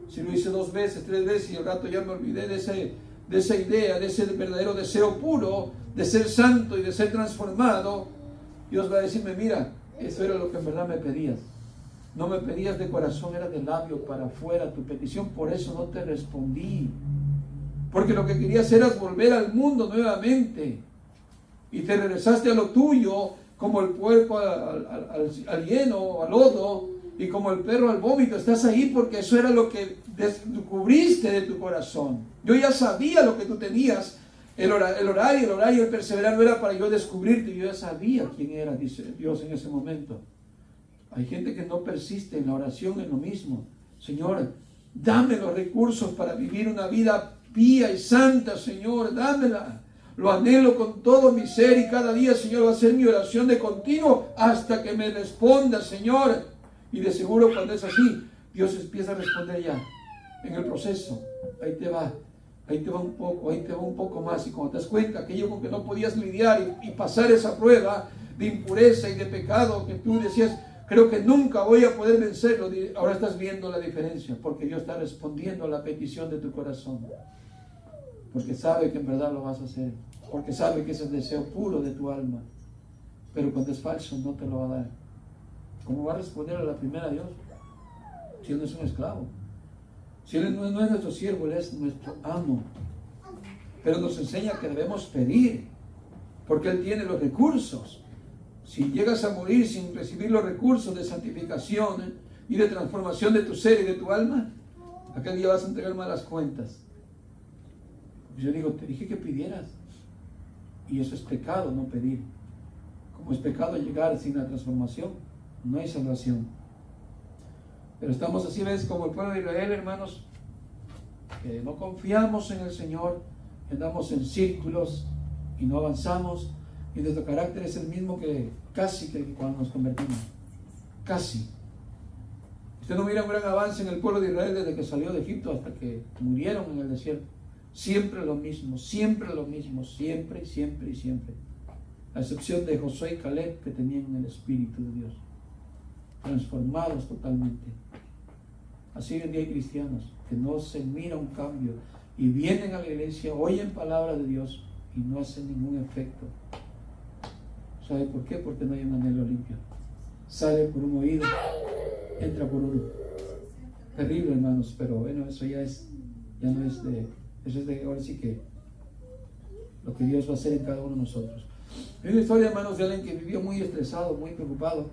Si lo hice 2 veces, 3 veces y al rato ya me olvidé de esa idea, de ese verdadero deseo puro de ser santo y de ser transformado, Dios va a decirme, mira, eso era lo que en verdad me pedías. No me pedías de corazón, era de labio para afuera tu petición, por eso no te respondí. Porque lo que querías era volver al mundo nuevamente. Y te regresaste a lo tuyo, como el puerco al hieno, al lodo, y como el perro al vómito. Estás ahí porque eso era lo que descubriste de tu corazón. Yo ya sabía lo que tú tenías. El orar y el perseverar no era para yo descubrirte. Yo ya sabía quién era, dice Dios en ese momento. Hay gente que no persiste en la oración en lo mismo. Señor, dame los recursos para vivir una vida pía y santa, Señor, dámela. Lo anhelo con todo mi ser y cada día, Señor, va a ser mi oración de continuo hasta que me responda, Señor. Y de seguro cuando es así, Dios empieza a responder ya. En el proceso, ahí te va un poco, ahí te va un poco más. Y cuando te das cuenta, aquello con que no podías lidiar y pasar esa prueba de impureza y de pecado que tú decías, creo que nunca voy a poder vencerlo. Ahora estás viendo la diferencia, porque Dios está respondiendo a la petición de tu corazón. Porque sabe que en verdad lo vas a hacer. Porque sabe que es el deseo puro de tu alma. Pero cuando es falso, no te lo va a dar. ¿Cómo va a responder a la primera Dios? Si Él no es un esclavo. Si Él no es nuestro siervo, Él es nuestro amo. Pero nos enseña que debemos pedir. Porque Él tiene los recursos. Si llegas a morir sin recibir los recursos de santificación y de transformación de tu ser y de tu alma, aquel día vas a entregar malas cuentas. Yo digo, te dije que pidieras. Y eso es pecado, no pedir. Como es pecado llegar sin la transformación, no hay salvación. Pero estamos así, ves, como el pueblo de Israel, hermanos, que no confiamos en el Señor, andamos en círculos y no avanzamos. Y nuestro carácter es el mismo que casi que cuando nos convertimos. Casi. Usted no mira un gran avance en el pueblo de Israel desde que salió de Egipto hasta que murieron en el desierto. Siempre lo mismo, siempre, siempre y siempre. A excepción de Josué y Caleb, que tenían el Espíritu de Dios. Transformados totalmente. Así hoy en día hay cristianos que no se mira un cambio y vienen a la iglesia, oyen palabra de Dios y no hacen ningún efecto. ¿Sabe por qué? Porque no hay un anhelo limpio. Sale por un oído, entra por uno. Terrible, hermanos, pero bueno, eso ya no es de... Eso es de ahora sí que lo que Dios va a hacer en cada uno de nosotros. Hay una historia, hermanos, de alguien que vivió muy estresado, muy preocupado.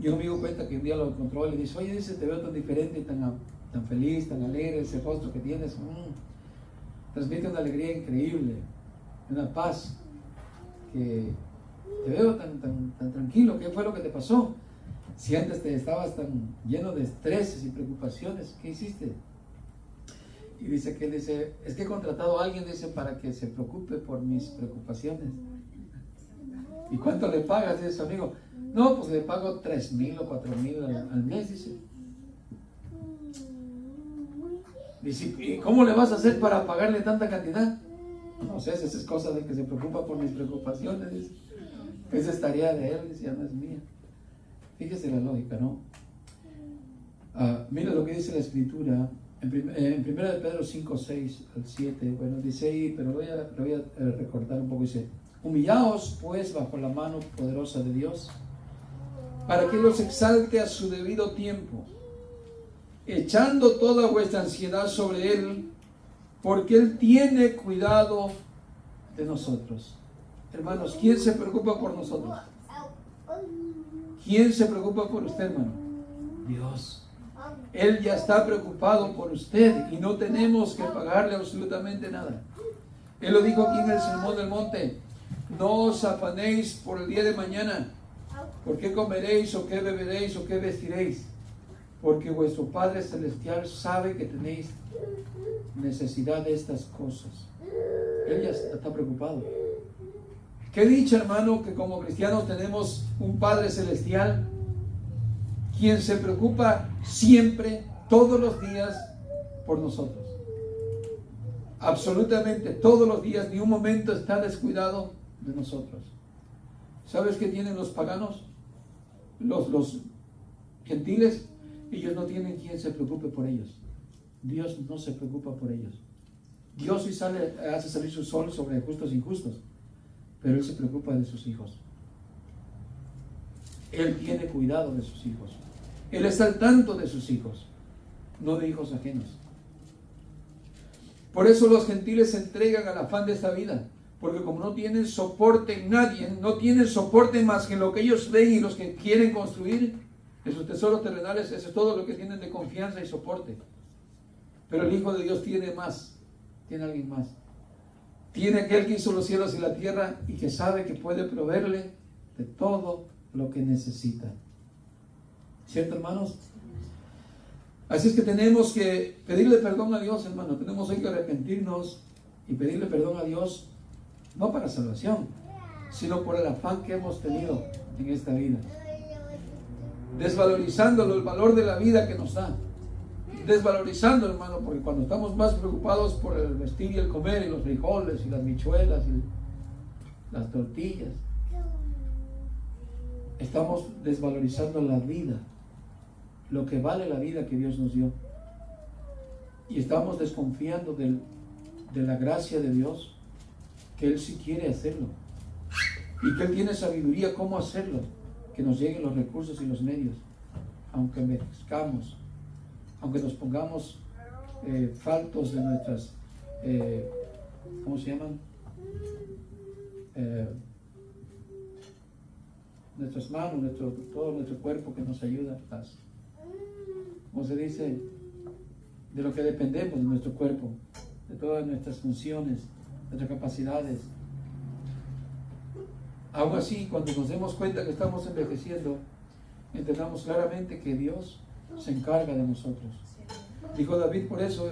Y un amigo cuenta que un día lo encontró y le dice, oye, dice, te veo tan diferente, tan feliz, tan alegre, ese rostro que tienes. Transmite una alegría increíble, una paz, que te veo tan tranquilo. ¿Qué fue lo que te pasó? Si antes estabas tan lleno de estreses y preocupaciones, ¿qué hiciste? Y dice que es que he contratado a alguien, dice, para que se preocupe por mis preocupaciones. ¿Y cuánto le pagas? Dice su amigo. No, pues le pago 3,000 o 4,000 al mes, dice. Dice, ¿y cómo le vas a hacer para pagarle tanta cantidad? No sé, esa es cosa de que se preocupa por mis preocupaciones, dice. Esa es tarea de él, dice, ya no es mía. Fíjese la lógica, ¿no? Mira lo que dice la Escritura en 1 Pedro 5, 6 al 7. Bueno, dice ahí, pero lo voy a recordar un poco. Dice, humillaos pues bajo la mano poderosa de Dios, para que los exalte a su debido tiempo, echando toda vuestra ansiedad sobre Él, porque Él tiene cuidado de nosotros. Hermanos, ¿quién se preocupa por nosotros? ¿Quién se preocupa por usted, hermano? Dios. Él ya está preocupado por usted y no tenemos que pagarle absolutamente nada. Él lo dijo aquí en el Sermón del Monte. No os afanéis por el día de mañana, por qué comeréis o qué beberéis o qué vestiréis. porque vuestro Padre Celestial sabe que tenéis necesidad de estas cosas. Él ya está preocupado. Qué dicha, hermano, que como cristianos tenemos un Padre Celestial quien se preocupa siempre, todos los días, por nosotros. Absolutamente todos los días, ni un momento está descuidado de nosotros. ¿Sabes qué tienen los paganos? Los gentiles, ellos no tienen quien se preocupe por ellos. Dios no se preocupa por ellos. Dios sí hace salir su sol sobre justos e injustos, pero Él se preocupa de sus hijos. Él tiene cuidado de sus hijos. Él está al tanto de sus hijos, no de hijos ajenos. Por eso los gentiles se entregan al afán de esta vida, porque como no tienen soporte en nadie, no tienen soporte más que lo que ellos ven y los que quieren construir en sus tesoros terrenales, eso es todo lo que tienen de confianza y soporte. Pero el Hijo de Dios tiene más, tiene alguien más. Tiene aquel que hizo los cielos y la tierra y que sabe que puede proveerle de todo lo que necesita. ¿Cierto, hermanos? Así es que tenemos que pedirle perdón a Dios, hermano. Tenemos hoy que arrepentirnos y pedirle perdón a Dios, no para salvación, sino por el afán que hemos tenido en esta vida. Desvalorizándolo, el valor de la vida que nos da. Desvalorizando, hermano, porque cuando estamos más preocupados por el vestir y el comer, y los frijoles, y las habichuelas, y las tortillas, estamos desvalorizando la vida, lo que vale la vida que Dios nos dio. Y estamos desconfiando de la gracia de Dios, que Él sí quiere hacerlo. Y que Él tiene sabiduría cómo hacerlo, que nos lleguen los recursos y los medios, aunque merezcamos, aunque nos pongamos faltos de nuestras, ¿cómo se llaman? Nuestras manos, todo nuestro cuerpo que nos ayuda, como se dice, de lo que dependemos de nuestro cuerpo, de todas nuestras funciones, nuestras capacidades. Aún así, cuando nos demos cuenta que estamos envejeciendo, entendamos claramente que Dios se encarga de nosotros. Dijo David, por eso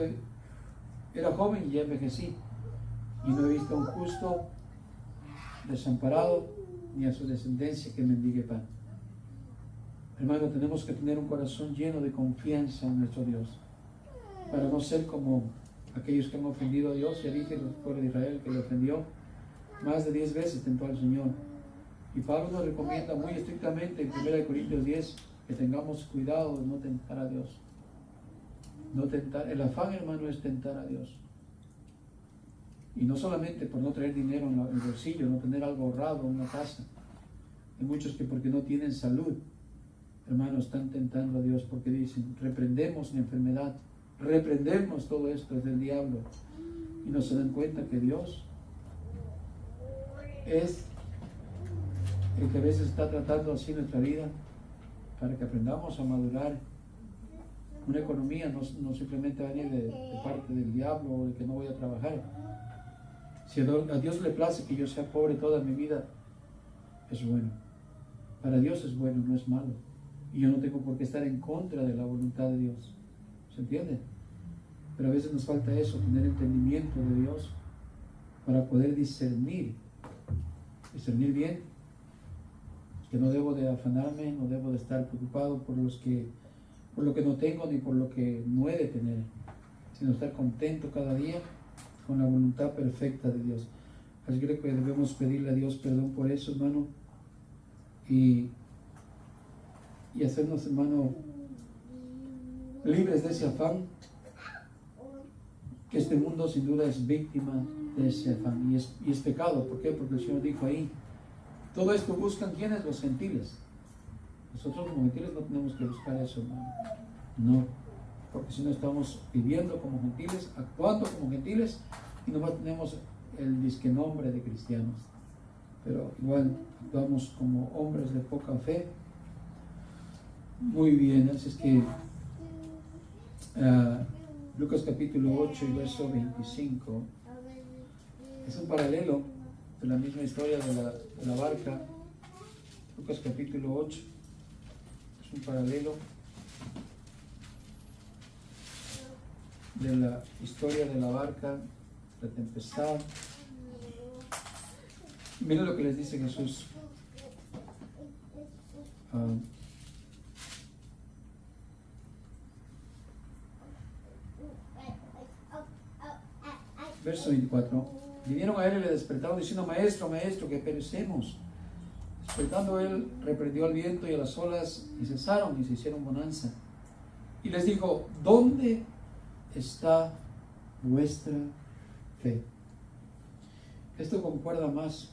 era joven y ya envejecí, y no he visto a un justo desamparado, ni a su descendencia que mendigue pan. Hermano, tenemos que tener un corazón lleno de confianza en nuestro Dios, para no ser como aquellos que han ofendido a Dios. Ya dije, el pueblo de Israel que le ofendió más de 10 veces tentó al Señor. Y Pablo nos recomienda muy estrictamente en 1 Corintios 10 que tengamos cuidado de no tentar a Dios. No tentar, el afán, hermano, es tentar a Dios. Y no solamente por no traer dinero en el bolsillo, no tener algo ahorrado en una casa. Hay muchos que porque no tienen salud, hermanos, están tentando a Dios porque dicen, reprendemos la enfermedad, reprendemos todo esto, es del diablo. Y no se dan cuenta que Dios es el que a veces está tratando así nuestra vida para que aprendamos a madurar. Una economía no simplemente va a venir de parte del diablo o de que no voy a trabajar. Si a Dios le place que yo sea pobre toda mi vida, es bueno. Para Dios es bueno, no es malo. Y yo no tengo por qué estar en contra de la voluntad de Dios. ¿Se entiende? Pero a veces nos falta eso, tener entendimiento de Dios para poder discernir bien, que no debo de afanarme, no debo de estar preocupado por lo que no tengo ni por lo que no he de tener, sino estar contento cada día con la voluntad perfecta de Dios. Así que creo que debemos pedirle a Dios perdón por eso, hermano, y hacernos, hermano, libres de ese afán, que este mundo sin duda es víctima de ese afán, y es pecado. ¿Por qué? Porque el Señor dijo ahí, todo esto buscan ¿quiénes? Los gentiles. Nosotros como gentiles no tenemos que buscar eso, hermano. No, porque si no estamos viviendo como gentiles, actuando como gentiles, y nomás tenemos el disque nombre de cristianos, pero igual actuamos como hombres de poca fe. Muy bien, así es que Lucas capítulo 8 y verso 25 es un paralelo de la misma historia de la barca. Lucas capítulo 8 es un paralelo de la historia de la barca, la tempestad. Miren lo que les dice Jesús. Verso 24. Vinieron a él y le despertaron diciendo: Maestro, maestro, que perecemos. Despertando él, reprendió al viento y a las olas, y cesaron y se hicieron bonanza. Y les dijo: ¿dónde está vuestra fe? Esto concuerda más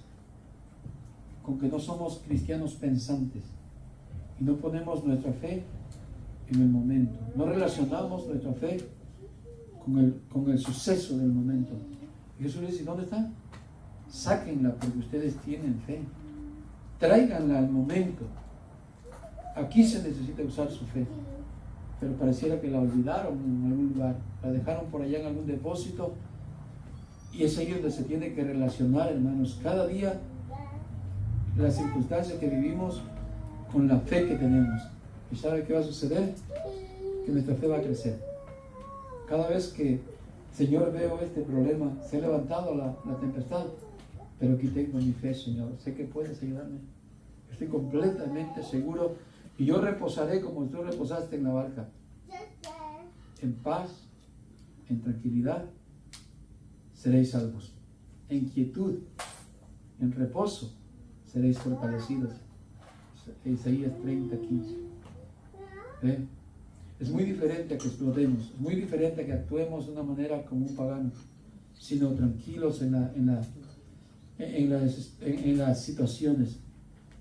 con que no somos cristianos pensantes y no ponemos nuestra fe en el momento. No relacionamos nuestra fe con el suceso del momento. Y Jesús les dice: ¿dónde está? Sáquenla, porque ustedes tienen fe. Tráiganla al momento. Aquí se necesita usar su fe. Pero pareciera que la olvidaron en algún lugar, la dejaron por allá en algún depósito, y es ahí donde se tiene que relacionar, hermanos, cada día las circunstancias que vivimos con la fe que tenemos. ¿Y sabe qué va a suceder? Que nuestra fe va a crecer. Cada vez que, Señor, veo este problema, se ha levantado la tempestad, pero aquí tengo mi fe, Señor, sé que puedes ayudarme, estoy completamente seguro, y yo reposaré como tú reposaste en la barca, en paz, en tranquilidad, seréis salvos, en quietud, en reposo, seréis fortalecidos. Isaías 30:15. ¿Ven? Es muy diferente a que explotemos, es muy diferente a que actuemos de una manera como un pagano, sino tranquilos en las situaciones.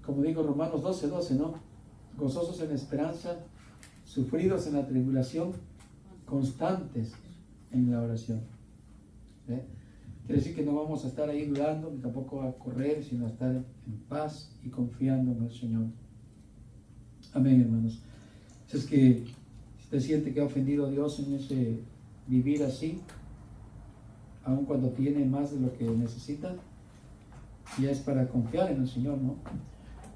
Como digo Romanos 12:12, ¿no? Gozosos en la esperanza, sufridos en la tribulación, constantes en la oración. ¿Ve? Quiere decir que no vamos a estar ahí dudando, ni tampoco a correr, sino a estar en paz y confiando en el Señor. Amén, hermanos. Es que si usted siente que ha ofendido a Dios en ese vivir así, aun cuando tiene más de lo que necesita, ya es para confiar en el Señor, ¿no?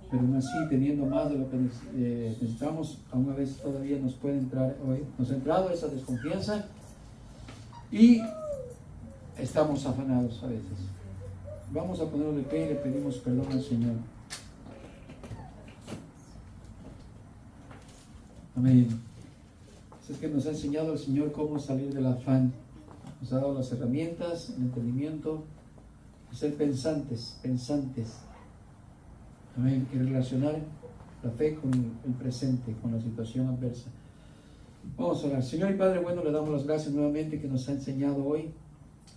Pero aún así, teniendo más de lo que necesitamos, aún a veces todavía nos puede entrar, nos ha entrado esa desconfianza y estamos afanados a veces. Vamos a ponerlo de pie y le pedimos perdón al Señor. Amén. Es que nos ha enseñado el Señor cómo salir del afán. Nos ha dado las herramientas, el entendimiento, ser pensantes. Amén. Y relacionar la fe con el presente, con la situación adversa. Vamos a orar. Señor y Padre bueno, le damos las gracias nuevamente que nos ha enseñado hoy